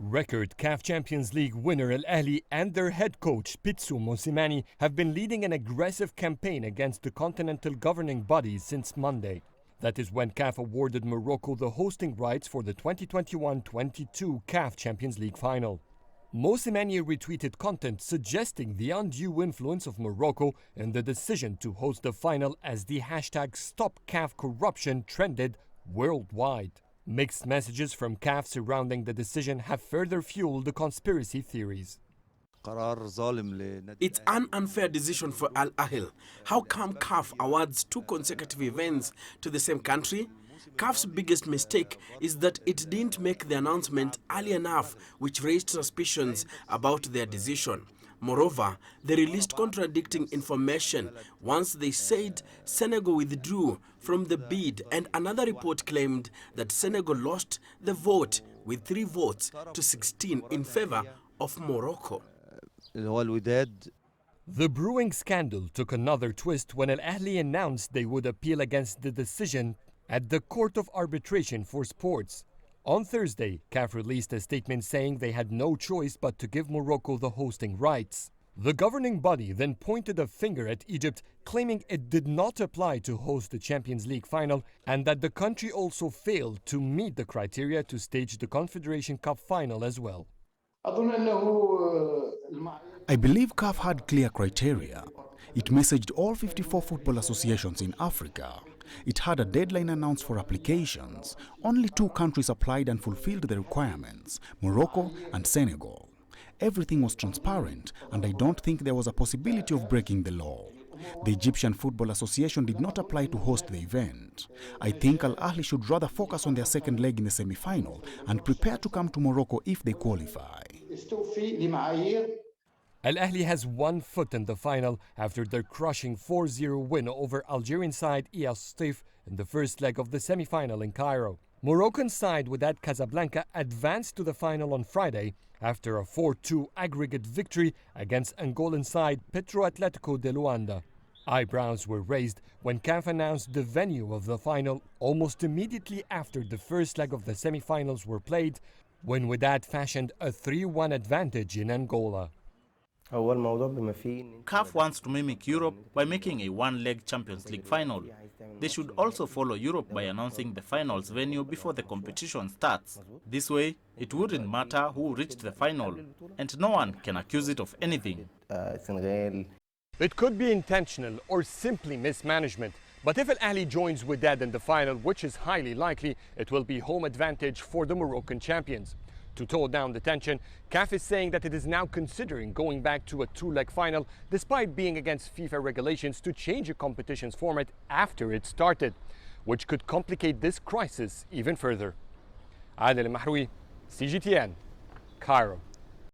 Record CAF Champions League winner Ahly and their head coach Petro have been leading an aggressive campaign against the continental governing bodies since Monday. That is when CAF awarded Morocco the hosting rights for the 2021-22 CAF Champions League final. Mosimani retweeted content suggesting the undue influence of Morocco in the decision to host the final as the hashtag #StopCAFCorruption trended worldwide. Mixed messages from CAF surrounding the decision have further fueled the conspiracy theories. It's an unfair decision for Ahly. How come CAF awards 2 consecutive events to the same country? CAF's biggest mistake is that it didn't make the announcement early enough, which raised suspicions about their decision. Moreover, they released contradicting information. Once they said Senegal withdrew from the bid, and another report claimed that Senegal lost the vote with 3 votes to 16 in favor of Morocco. The brewing scandal took another twist when Ahly announced they would appeal against the decision at the Court of Arbitration for Sports. On Thursday, CAF released a statement saying they had no choice but to give Morocco the hosting rights. The governing body then pointed a finger at Egypt, claiming it did not apply to host the Champions League final and that the country also failed to meet the criteria to stage the Confederation Cup final as well. I believe CAF had clear criteria. It messaged all 54 football associations in Africa. It had a deadline announced for applications. Only 2 countries applied and fulfilled the requirements, Morocco and Senegal. Everything was transparent, and I don't think there was a possibility of breaking the law. The Egyptian Football Association did not apply to host the event. I think Ahly should rather focus on their second leg in the semi-final and prepare to come to Morocco if they qualify. Ahly has 1 foot in the final after their crushing 4-0 win over Algerian side CAS in the first leg of the semi-final in Cairo. Moroccan side Wydad Casablanca advanced to the final on Friday after a 4-2 aggregate victory against Angolan side Petro de Luanda. Eyebrows were raised when CAF announced the venue of the final almost immediately after the first leg of the semi-finals were played, when Wydad fashioned a 3-1 advantage in Angola. CAF wants to mimic Europe by making a 1-leg Champions League final. They should also follow Europe by announcing the finals venue before the competition starts. This way, it wouldn't matter who reached the final, and no one can accuse it of anything. It could be intentional or simply mismanagement, but if Ahly joins Wydad in the final, which is highly likely, it will be home advantage for the Moroccan champions. To tone down the tension, CAF is saying that it is now considering going back to a 2-leg final despite being against FIFA regulations to change a competition's format after it started, which could complicate this crisis even further. Adel and Mahrouky, CGTN, Cairo.